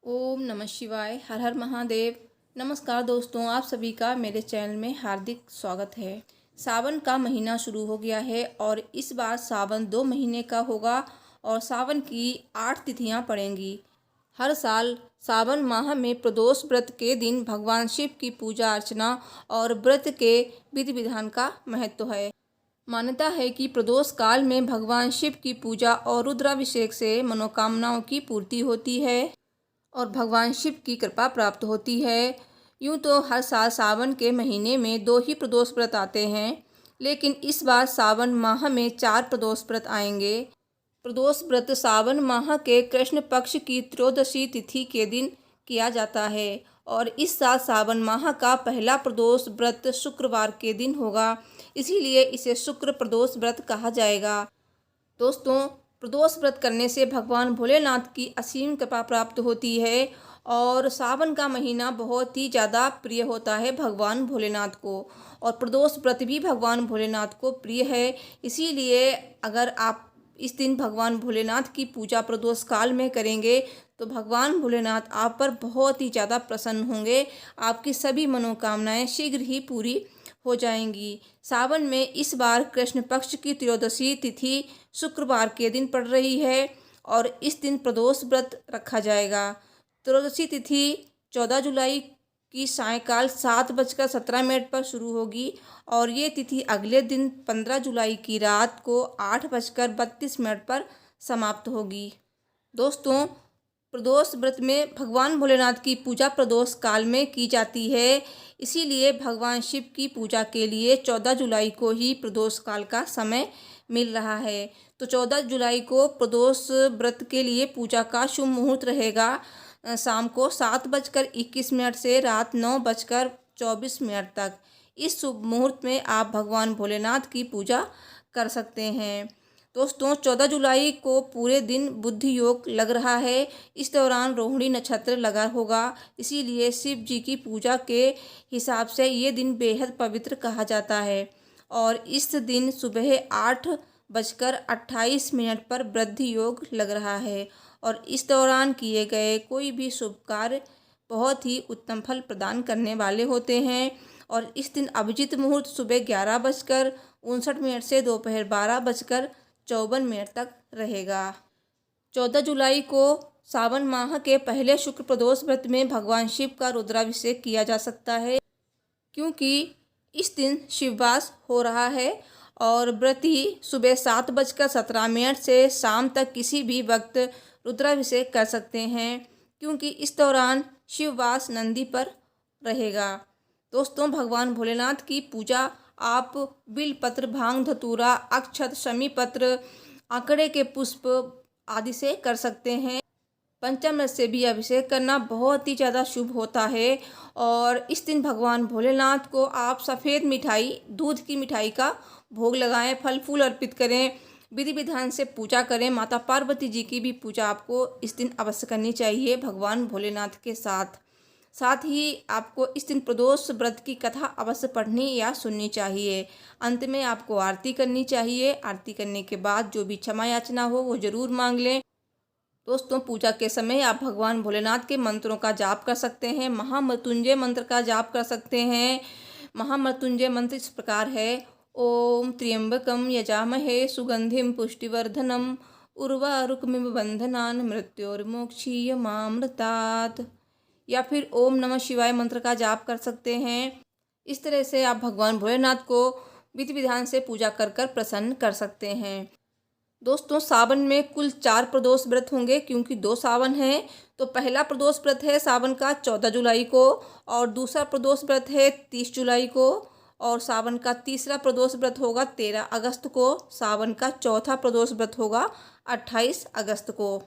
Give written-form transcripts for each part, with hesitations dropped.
ओम नमः शिवाय। हर हर महादेव। नमस्कार दोस्तों, आप सभी का मेरे चैनल में हार्दिक स्वागत है। सावन का महीना शुरू हो गया है और इस बार सावन 2 महीने का होगा और सावन की 8 तिथियां पड़ेंगी। हर साल सावन माह में प्रदोष व्रत के दिन भगवान शिव की पूजा अर्चना और व्रत के विधि विधान का महत्व है। मान्यता है कि प्रदोष काल में भगवान शिव की पूजा और रुद्राभिषेक से मनोकामनाओं की पूर्ति होती है और भगवान शिव की कृपा प्राप्त होती है। यूँ तो हर साल सावन के महीने में 2 ही प्रदोष व्रत आते हैं, लेकिन इस बार सावन माह में 4 प्रदोष व्रत आएंगे। प्रदोष व्रत सावन माह के कृष्ण पक्ष की त्रयोदशी तिथि के दिन किया जाता है और इस साल सावन माह का पहला प्रदोष व्रत शुक्रवार के दिन होगा, इसीलिए इसे शुक्र प्रदोष व्रत कहा जाएगा। दोस्तों, प्रदोष व्रत करने से भगवान भोलेनाथ की असीम कृपा प्राप्त होती है और सावन का महीना बहुत ही ज़्यादा प्रिय होता है भगवान भोलेनाथ को और प्रदोष व्रत भी भगवान भोलेनाथ को प्रिय है। इसीलिए अगर आप इस दिन भगवान भोलेनाथ की पूजा प्रदोष काल में करेंगे तो भगवान भोलेनाथ आप पर बहुत ही ज़्यादा प्रसन्न होंगे। आपकी सभी मनोकामनाएं शीघ्र ही पूरी हो जाएंगी। सावन में इस बार कृष्ण पक्ष की त्रयोदशी तिथि शुक्रवार के दिन पड़ रही है और इस दिन प्रदोष व्रत रखा जाएगा। त्रयोदशी तिथि 14 जुलाई की सायंकाल 7:17 पर शुरू होगी और ये तिथि अगले दिन 15 जुलाई की रात को 8:32 पर समाप्त होगी। दोस्तों, प्रदोष व्रत में भगवान भोलेनाथ की पूजा प्रदोष काल में की जाती है, इसीलिए भगवान शिव की पूजा के लिए 14 जुलाई को ही प्रदोष काल का समय मिल रहा है। तो 14 जुलाई को प्रदोष व्रत के लिए पूजा का शुभ मुहूर्त रहेगा शाम को 7:21 से रात 9:24 तक। इस शुभ मुहूर्त में आप भगवान भोलेनाथ की पूजा कर सकते हैं। दोस्तों, 14 जुलाई को पूरे दिन बुद्धि योग लग रहा है। इस दौरान रोहिणी नक्षत्र लगा होगा, इसीलिए शिव जी की पूजा के हिसाब से ये दिन बेहद पवित्र कहा जाता है और इस दिन सुबह 8:28 पर वृद्धि योग लग रहा है और इस दौरान किए गए कोई भी शुभ कार्य बहुत ही उत्तम फल प्रदान करने वाले होते हैं और इस दिन अभिजीत मुहूर्त सुबह 11:59 से दोपहर 12:54 तक रहेगा। 14 जुलाई को सावन माह के पहले शुक्र प्रदोष व्रत में भगवान शिव का रुद्राभिषेक किया जा सकता है, क्योंकि इस दिन शिववास हो रहा है और व्रती सुबह 7:17 से शाम तक किसी भी वक्त रुद्राभिषेक कर सकते हैं, क्योंकि इस दौरान शिववास नंदी पर रहेगा। दोस्तों, भगवान भोलेनाथ की पूजा आप बिलपत्र, भांग धतूरा, अक्षत, शमी पत्र, आंकड़े के पुष्प आदि से कर सकते हैं। पंचामृत से भी अभिषेक करना बहुत ही ज़्यादा शुभ होता है और इस दिन भगवान भोलेनाथ को आप सफ़ेद मिठाई, दूध की मिठाई का भोग लगाएं, फल फूल अर्पित करें, विधि विधान से पूजा करें। माता पार्वती जी की भी पूजा आपको इस दिन अवश्य करनी चाहिए भगवान भोलेनाथ के साथ। साथ ही आपको इस दिन प्रदोष व्रत की कथा अवश्य पढ़नी या सुननी चाहिए। अंत में आपको आरती करनी चाहिए। आरती करने के बाद जो भी क्षमा याचना हो वो ज़रूर मांग लें। दोस्तों, पूजा के समय आप भगवान भोलेनाथ के मंत्रों का जाप कर सकते हैं। महामृत्युंजय मंत्र का जाप कर सकते हैं। महामृत्युंजय मंत्र इस प्रकार है: ओम त्र्यंबकम यजामहे सुगंधिम पुष्टिवर्धनम उर्वारुकमिव बंधनान् मृत्योर्मोक्षीयमामृतात्। या फिर ओम नमः शिवाय मंत्र का जाप कर सकते हैं। इस तरह से आप भगवान भोलेनाथ को विधि विधान से पूजा कर कर प्रसन्न कर सकते हैं। दोस्तों, सावन में कुल 4 प्रदोष व्रत होंगे, क्योंकि 2 सावन हैं। तो पहला प्रदोष व्रत है सावन का 14 जुलाई को और दूसरा प्रदोष व्रत है 30 जुलाई को और सावन का तीसरा प्रदोष व्रत होगा 13 अगस्त को। सावन का चौथा प्रदोष व्रत होगा 28 अगस्त को।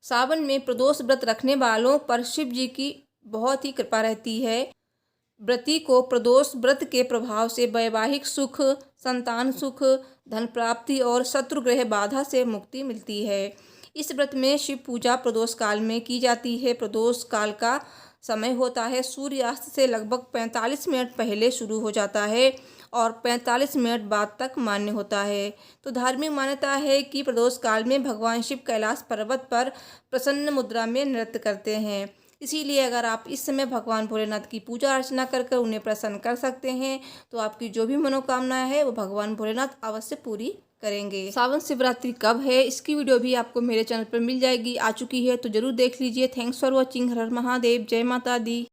सावन में प्रदोष व्रत रखने वालों पर शिव जी की बहुत ही कृपा रहती है। व्रती को प्रदोष व्रत के प्रभाव से वैवाहिक सुख, संतान सुख, धन प्राप्ति और शत्रुग्रह बाधा से मुक्ति मिलती है। इस व्रत में शिव पूजा प्रदोष काल में की जाती है। प्रदोष काल का समय होता है सूर्यास्त से लगभग 45 मिनट पहले शुरू हो जाता है और 45 मिनट बाद तक मान्य होता है। तो धार्मिक मान्यता है कि प्रदोष काल में भगवान शिव कैलाश पर्वत पर प्रसन्न मुद्रा में नृत्य करते हैं। इसीलिए अगर आप इस समय भगवान भोलेनाथ की पूजा अर्चना कर कर उन्हें प्रसन्न कर सकते हैं तो आपकी जो भी मनोकामना है वो भगवान भोलेनाथ अवश्य पूरी करेंगे। सावन शिवरात्रि कब है इसकी वीडियो भी आपको मेरे चैनल पर मिल जाएगी, आ चुकी है, तो जरूर देख लीजिए। Thanks for watching. हर हर महादेव, जय माता दी।